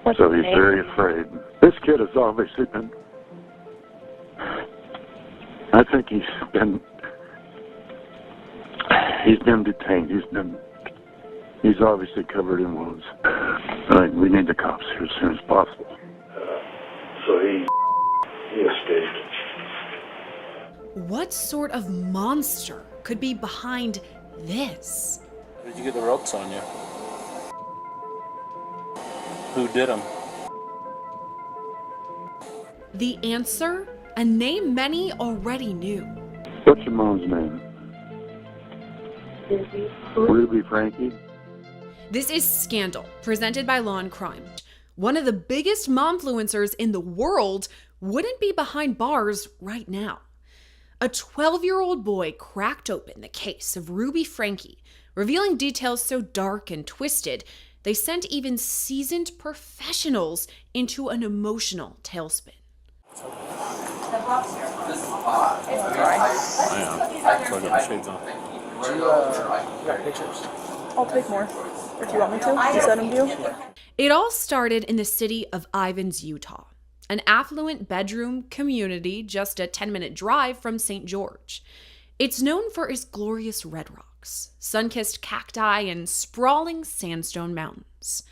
So he's very afraid. This kid has obviously been, I think he's been detained. He's obviously covered in wounds. We need the cops here as soon as possible. So he escaped. What sort of monster could be behind this? How did you get the ropes on you? Who did them? The answer? A name many already knew. What's your mom's name? Ruby Franke. This is Scandal, presented by Law and Crime. One of the biggest momfluencers in the world wouldn't be behind bars right now. A 12-year-old boy cracked open the case of Ruby Franke, revealing details so dark and twisted, they sent even seasoned professionals into an emotional tailspin. I am. So I got my shades on. You got pictures? I'll take more. Or do you want me to? You send them to you? It all started in the city of Ivins, Utah, an affluent bedroom community just a 10-minute drive from St. George. It's known for its glorious red rocks, sun-kissed cacti, and sprawling sandstone mountains.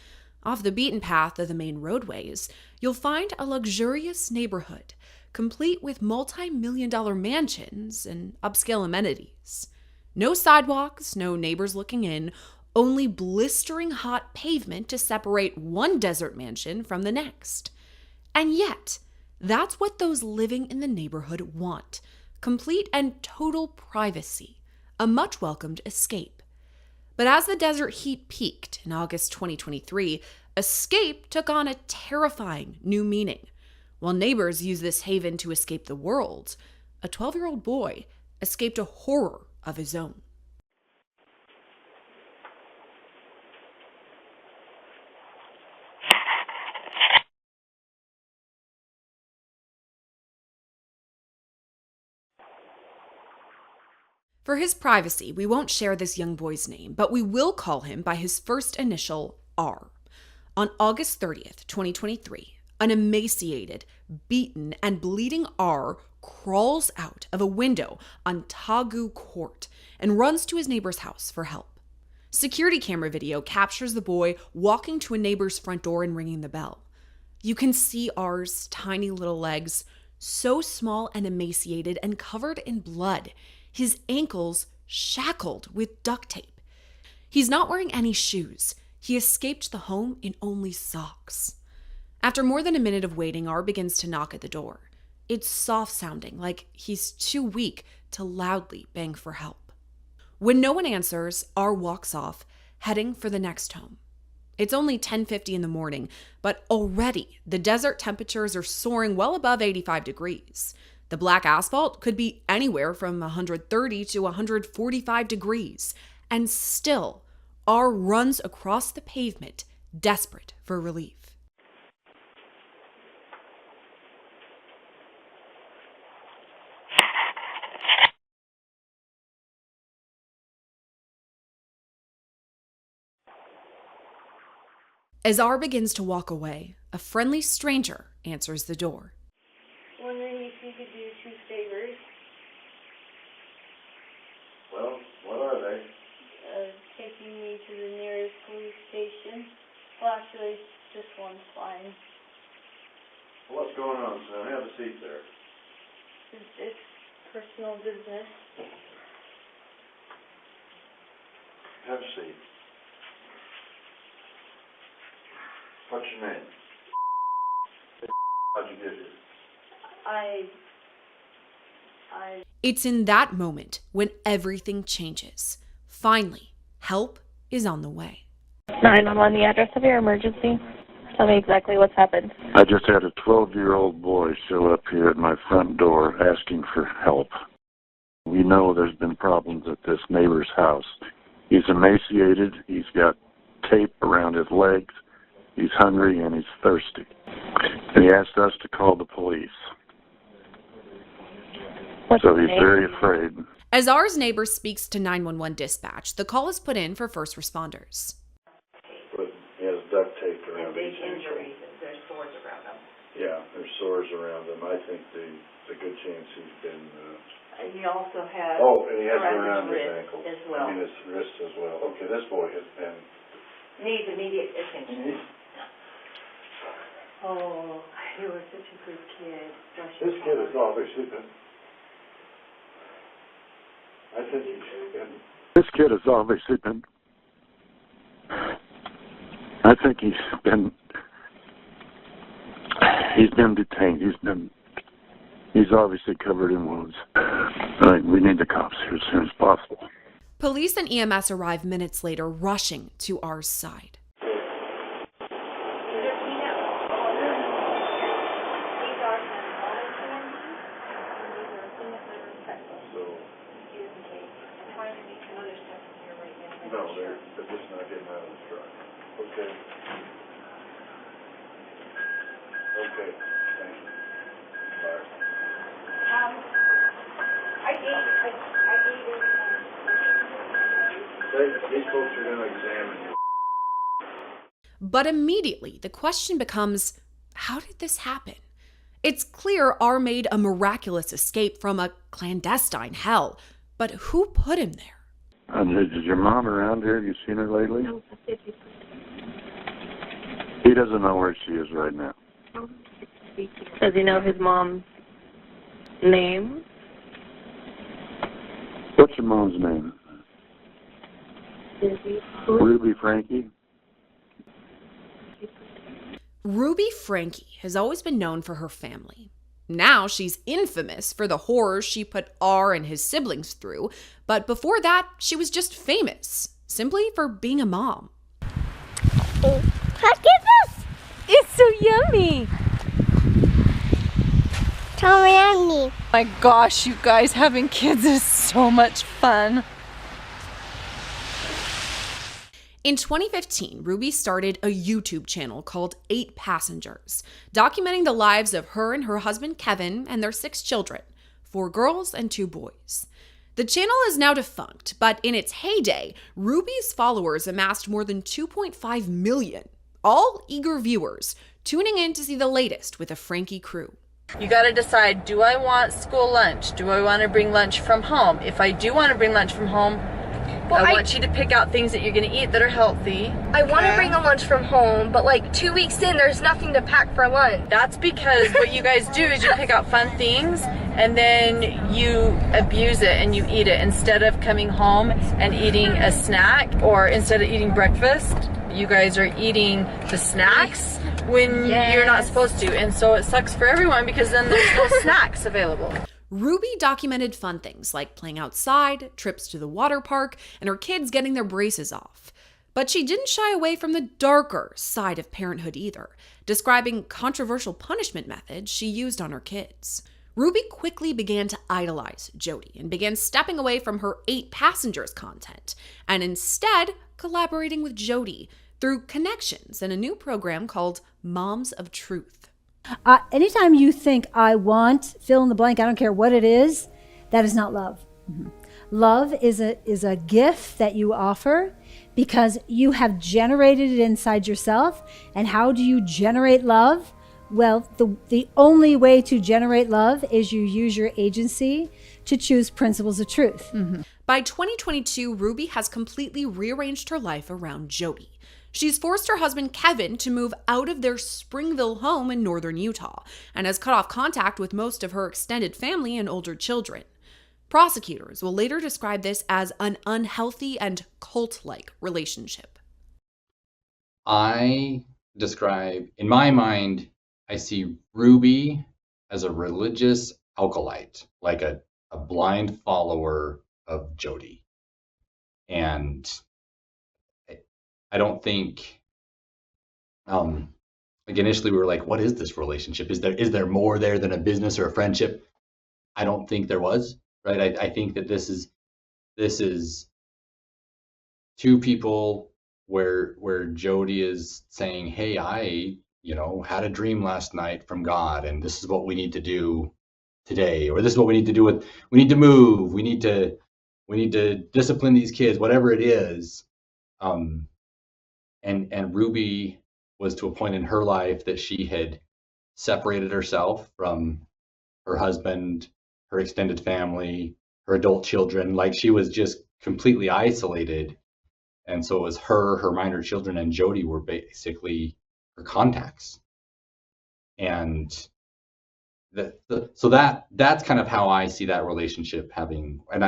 Off the beaten path of the main roadways, you'll find a luxurious neighborhood, complete with multi-million-dollar mansions and upscale amenities. No sidewalks, no neighbors looking in, only blistering hot pavement to separate one desert mansion from the next. And yet, that's what those living in the neighborhood want: complete and total privacy, a much-welcomed escape. But as the desert heat peaked in August 2023, escape took on a terrifying new meaning. While neighbors used this haven to escape the world, a 12-year-old boy escaped a horror of his own. For his privacy, we won't share this young boy's name, but we will call him by his first initial, R. On August 30th, 2023, an emaciated, beaten, and bleeding R crawls out of a window on Tagu Court and runs to his neighbor's house for help. Security camera video captures the boy walking to a neighbor's front door and ringing the bell. You can see R's tiny little legs, so small and emaciated and covered in blood, his ankles shackled with duct tape. He's not wearing any shoes. He escaped the home in only socks. After more than a minute of waiting, R begins to knock at the door. It's soft-sounding, like he's too weak to loudly bang for help. When no one answers, R walks off, heading for the next home. It's only 10:50 in the morning, but already the desert temperatures are soaring well above 85 degrees. The black asphalt could be anywhere from 130 to 145 degrees, and still, R runs across the pavement, desperate for relief. As R begins to walk away, a friendly stranger answers the door. Wondering if you could do 2 favors. Well, what are they? Taking me to the nearest police station. Well, actually, just one's fine. Well, what's going on, son? Have a seat there. It's personal business. Have a seat. What's your name? How'd you get here? It's in that moment when everything changes. Finally, help is on the way. 911, the address of your emergency. Tell me exactly what's happened. I just had a 12-year-old boy show up here at my front door asking for help. We know there's been problems at this neighbor's house. He's emaciated, he's got tape around his legs, he's hungry, and he's thirsty. And he asked us to call the police. So he's very afraid. As R's neighbor speaks to 911 dispatch, the call is put in for first responders. But he has duct tape around each ankle. Yeah, there's sores around him. I think the good chance he's been. He also has. Oh, and he has been around around his wrist ankles. as well. I mean his wrists as well. Okay, this boy has been. Needs immediate attention. Oh, he was such a good kid. Gosh, This kid has obviously been. I think he's been. This kid has obviously been. I think he's been detained. He's obviously covered in wounds. We need the cops here as soon as possible. Police and EMS arrive minutes later, rushing to R's side. No, they're just not getting out of the truck. Okay. Okay, thank you. Bye. These folks are going to examine you. But immediately, the question becomes, how did this happen? It's clear R made a miraculous escape from a clandestine hell, but who put him there? Is your mom around here? Have you seen her lately? He doesn't know where she is right now. Does he know his mom's name? What's your mom's name? Ruby Franke? Ruby Franke has always been known for her family. Now she's infamous for the horrors she put R and his siblings through, but before that, she was just famous, simply for being a mom. Look at this! It's so yummy! So yummy! Oh my gosh, you guys, having kids is so much fun. In 2015, Ruby started a YouTube channel called 8 Passengers, documenting the lives of her and her husband Kevin and their 6 children, 4 girls and 2 boys. The channel is now defunct, but in its heyday, Ruby's followers amassed more than 2.5 million, all eager viewers, tuning in to see the latest with the Franke crew. You gotta decide, do I want school lunch? Do I want to bring lunch from home? If I do want to bring lunch from home, I want you to pick out things that you're going to eat that are healthy. I want to bring a lunch from home, but like 2 weeks in, there's nothing to pack for lunch. That's because what you guys do is you pick out fun things and then you abuse it and you eat it instead of coming home and eating a snack, or instead of eating breakfast, you guys are eating the snacks when you're not supposed to. And so it sucks for everyone because then there's no snacks available. Ruby documented fun things like playing outside, trips to the water park, and her kids getting their braces off. But she didn't shy away from the darker side of parenthood either, describing controversial punishment methods she used on her kids. Ruby quickly began to idolize Jodi and began stepping away from her 8 Passengers content, and instead collaborating with Jodi through connections in a new program called Moms of Truth. Anytime you think I want, fill in the blank, I don't care what it is, that is not love. Mm-hmm. Love is a gift that you offer because you have generated it inside yourself. And how do you generate love? Well, the only way to generate love is you use your agency to choose principles of truth. Mm-hmm. By 2022, Ruby has completely rearranged her life around Jodi. She's forced her husband Kevin to move out of their Springville home in northern Utah and has cut off contact with most of her extended family and older children. Prosecutors will later describe this as an unhealthy and cult-like relationship. I describe, in my mind, I see Ruby as a religious alkalite, like a blind follower of Jodi. And I don't think, like initially we were like, what is this relationship? Is there more there than a business or a friendship? I don't think there was, right? I think that this is 2 people where Jodi is saying, hey, I had a dream last night from God, and this is what we need to do today, or this is what we need to do we need to move, we need to discipline these kids, whatever it is. And Ruby was to a point in her life that she had separated herself from her husband, her extended family, her adult children. Like, she was just completely isolated. And so it was her minor children, and Jodi were basically her contacts. And so that's kind of how I see that relationship having, and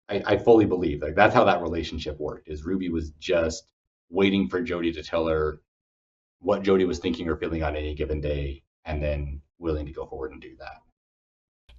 I fully believe like that's how that relationship worked, is Ruby was just waiting for Jodi to tell her what Jodi was thinking or feeling on any given day, and then willing to go forward and do that.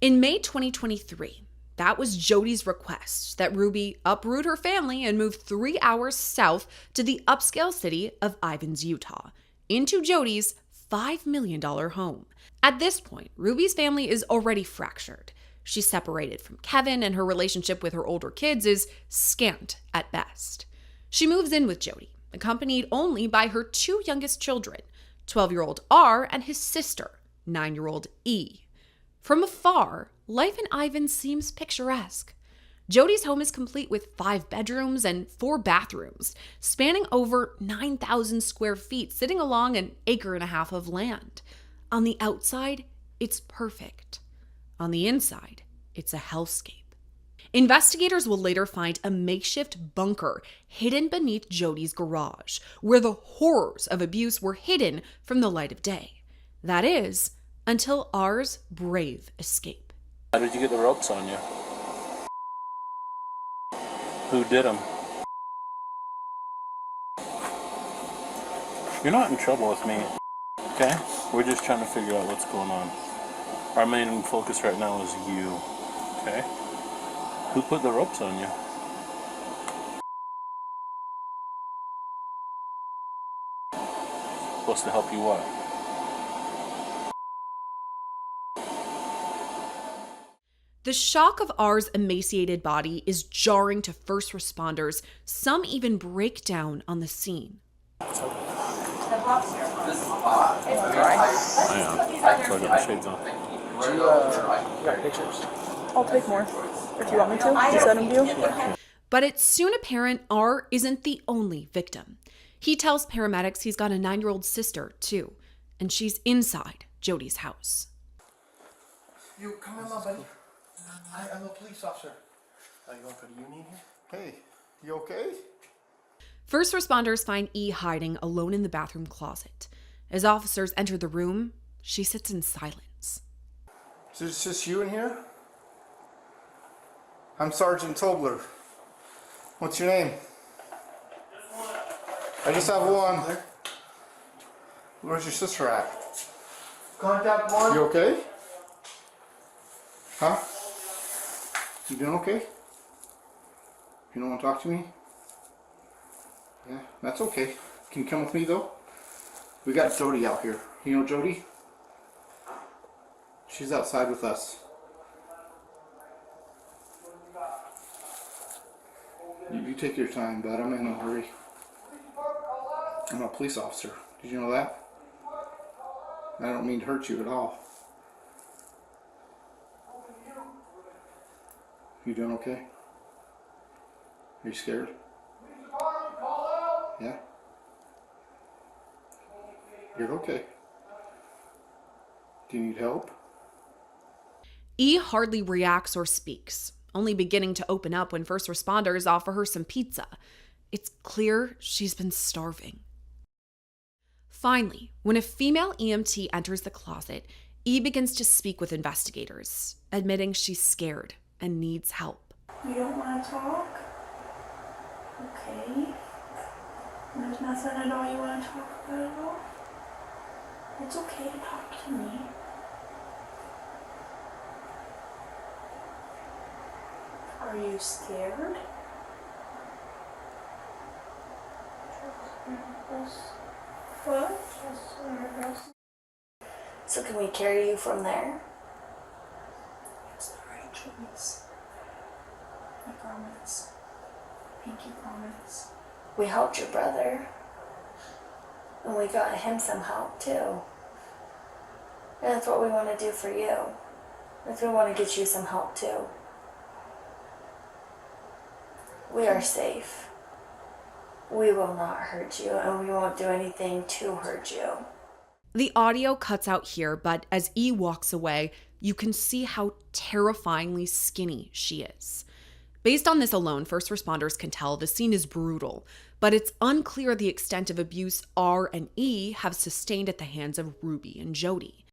In May 2023, that was Jodi's request that Ruby uproot her family and move 3 hours south to the upscale city of Ivins, Utah, into Jodi's $5 million home. At this point, Ruby's family is already fractured. She's separated from Kevin, and her relationship with her older kids is scant at best. She moves in with Jodi, accompanied only by her 2 youngest children, 12-year-old R and his sister, 9-year-old E. From afar, life in Ivins seems picturesque. Jodi's home is complete with 5 bedrooms and 4 bathrooms, spanning over 9,000 square feet, sitting along an 1.5 acres of land. On the outside, it's perfect. On the inside, it's a hellscape. Investigators will later find a makeshift bunker hidden beneath Jodi's garage, where the horrors of abuse were hidden from the light of day. That is, until R's brave escape. How did you get the ropes on you? Who did them? You're not in trouble with me, okay? We're just trying to figure out what's going on. Our main focus right now is you, okay? Who put the ropes on you? Supposed to help you what? The shock of R's emaciated body is jarring to first responders. Some even break down on the scene. It's dry. I got my shades on. You got pictures. I'll take more if you want me to send them to you. But it's soon apparent R isn't the only victim. He tells paramedics he's got a 9-year-old sister, too, and she's inside Jodi's house. You come in, my buddy. I'm a police officer. Are you going for the union here? Hey, you okay? First responders find E hiding alone in the bathroom closet. As officers enter the room, she sits in silence. Is it just you in here? I'm Sergeant Tobler. What's your name? I just have one. Where's your sister at? Contact one. You okay? Huh? You doing okay? You don't want to talk to me? Yeah, that's okay. Can you come with me though? We got Jodi out here. You know Jodi? She's outside with us. You take your time, bud. I'm in a hurry. I'm a police officer. Did you know that? I don't mean to hurt you at all. You doing okay? Are you scared? Yeah? You're okay. Do you need help? E hardly reacts or speaks, only beginning to open up when first responders offer her some pizza. It's clear she's been starving. Finally, when a female EMT enters the closet, E begins to speak with investigators, admitting she's scared and needs help. You don't want to talk? Okay. There's nothing at all you want to talk about at all? It's okay to talk to me. Are you scared? What? So can we carry you from there? It's the right choice. I promise. Pinky promise. We helped your brother. And we got him some help too. And that's what we want to do for you. Is we want to get you some help too. We are safe. We will not hurt you, and we won't do anything to hurt you. The audio cuts out here, but as E walks away, you can see how terrifyingly skinny she is. Based on this alone, first responders can tell the scene is brutal, but it's unclear the extent of abuse R and E have sustained at the hands of Ruby and Jodi.